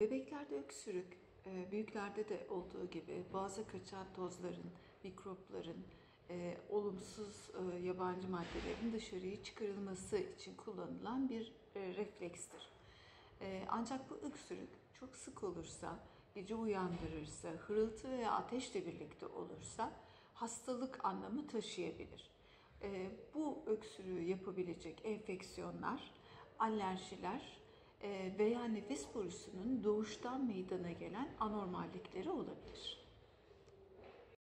Bebeklerde öksürük, büyüklerde de olduğu gibi bazı kaçan tozların, mikropların, olumsuz yabancı maddelerin dışarıya çıkarılması için kullanılan bir reflekstir. Ancak bu öksürük çok sık olursa, gece uyandırırsa, hırıltı veya ateşle birlikte olursa hastalık anlamı taşıyabilir. Bu öksürüğü yapabilecek enfeksiyonlar, alerjiler veya nefes borusunun doğuştan meydana gelen anormallikleri olabilir.